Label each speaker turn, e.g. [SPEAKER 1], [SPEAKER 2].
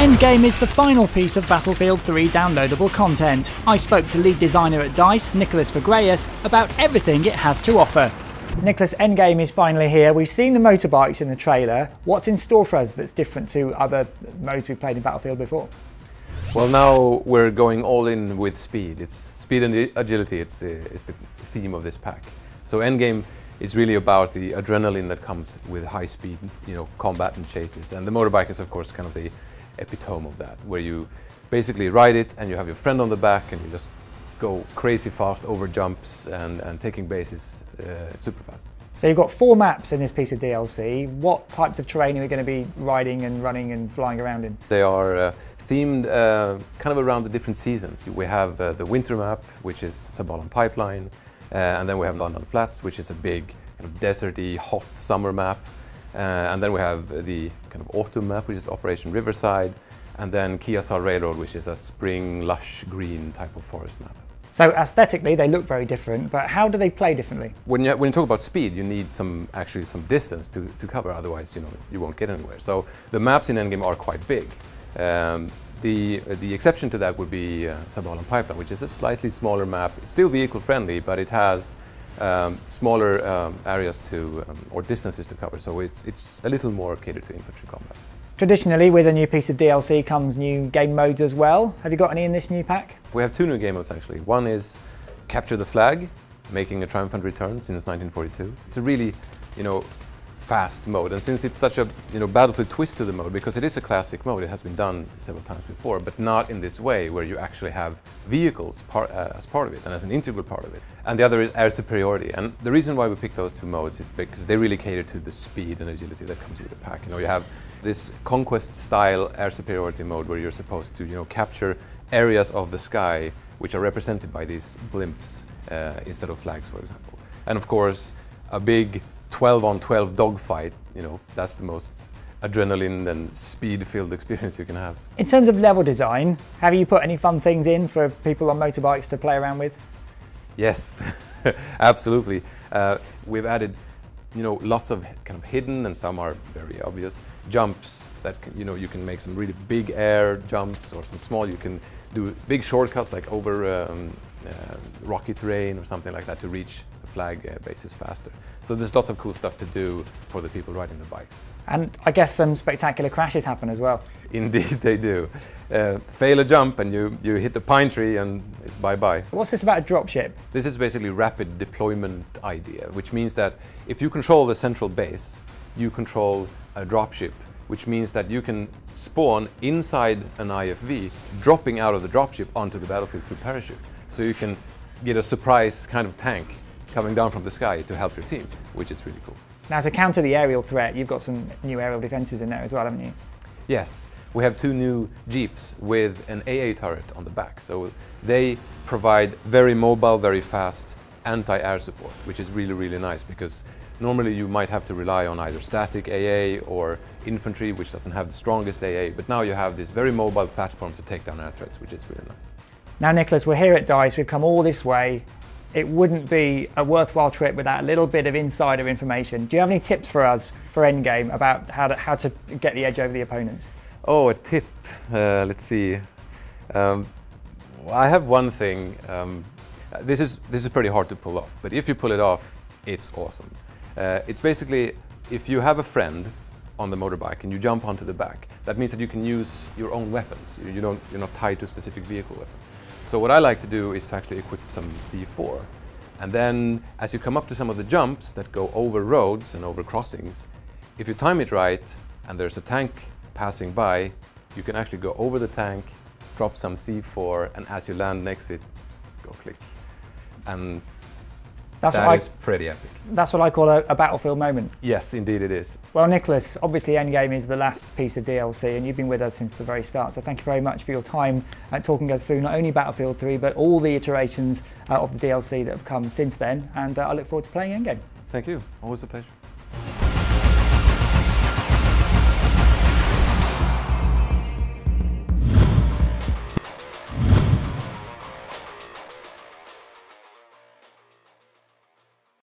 [SPEAKER 1] Endgame is the final piece of Battlefield 3 downloadable content. I spoke to lead designer at DICE, Nicholas Fagreus, about everything it has to offer. Nicholas, Endgame is finally here. We've seen the motorbikes in the trailer. What's in store for us that's different to other modes we've played in Battlefield before?
[SPEAKER 2] Well, now we're going all in with speed. It's speed and agility. It's the theme of this pack. So Endgame is really about the adrenaline that comes with high speed, combat and chases. And the motorbike is, of course, kind of the epitome of that, where you basically ride it and you have your friend on the back and you just go crazy fast over jumps and taking bases super fast.
[SPEAKER 1] So you've got 4 maps in this piece of DLC. What types of terrain are we going to be riding and running and flying around in?
[SPEAKER 2] They are themed kind of around the different seasons. We have the winter map, which is Sabalan Pipeline, and then we have London Flats, which is a big kind of deserty, hot summer map. And then we have the kind of autumn map, which is Operation Riverside, and then Kiasar Railroad, which is a spring, lush green type of forest map.
[SPEAKER 1] So aesthetically, they look very different, but how do they play differently?
[SPEAKER 2] When you talk about speed, you need actually some distance to cover, otherwise you won't get anywhere. So the maps in Endgame are quite big. The exception to that would be Sabalan Pipeline, which is a slightly smaller map. It's still vehicle friendly, but it has smaller areas or distances to cover, so it's a little more catered to infantry combat. Traditionally, with a new piece of DLC comes new game modes as well. Have you got any in this new pack? We have 2 new game modes actually. One is Capture the Flag, making a triumphant return since 1942. It's a really, fast mode, and since it's such a Battlefield twist to the mode, because it is a classic mode, it has been done several times before, but not in this way where you actually have vehicles as part of it and as an integral part of it. And the other is air superiority, and the reason why we picked those 2 modes is because they really cater to the speed and agility that comes with the pack. You have this conquest style air superiority mode where you're supposed to capture areas of the sky which are represented by these blimps instead of flags, for example. And of course a big 12-on-12 dogfight, that's the most adrenaline and speed-filled experience you can have. In terms of level design, have you put any fun things in for people on motorbikes to play around with? Yes, absolutely. We've added, lots of kind of hidden, and some are very obvious, jumps that you can make some really big air jumps, or some small, you can do big shortcuts like over rocky terrain or something like that to reach the flag bases faster. So there's lots of cool stuff to do for the people riding the bikes. And I guess some spectacular crashes happen as well. Indeed they do. Fail a jump and you hit the pine tree and it's bye-bye. What's this about a dropship? This is basically rapid deployment idea, which means that if you control the central base, you control a dropship, which means that you can spawn inside an IFV, dropping out of the dropship onto the battlefield through parachute. So you can get a surprise kind of tank coming down from the sky to help your team, which is really cool. Now, to counter the aerial threat, you've got some new aerial defences in there as well, haven't you? Yes, we have 2 new Jeeps with an AA turret on the back. So they provide very mobile, very fast anti-air support, which is really, really nice, because normally you might have to rely on either static AA or infantry, which doesn't have the strongest AA, but now you have this very mobile platform to take down air threats, which is really nice. Now, Nicholas, we're here at DICE, we've come all this way. It wouldn't be a worthwhile trip without a little bit of insider information. Do you have any tips for us for Endgame about how to get the edge over the opponents? Oh, a tip. Let's see. I have one thing. This is pretty hard to pull off, but if you pull it off, it's awesome. It's basically, if you have a friend on the motorbike and you jump onto the back, that means that you can use your own weapons. You're not tied to a specific vehicle weapon. So what I like to do is to actually equip some C4. And then as you come up to some of the jumps that go over roads and over crossings, if you time it right and there's a tank passing by, you can actually go over the tank, drop some C4, and as you land next to it, go click. And that is pretty epic. That's what I call a Battlefield moment. Yes, indeed it is. Well, Nicholas, obviously Endgame is the last piece of DLC, and you've been with us since the very start, so thank you very much for your time talking us through not only Battlefield 3, but all the iterations of the DLC that have come since then, and I look forward to playing Endgame. Thank you, always a pleasure.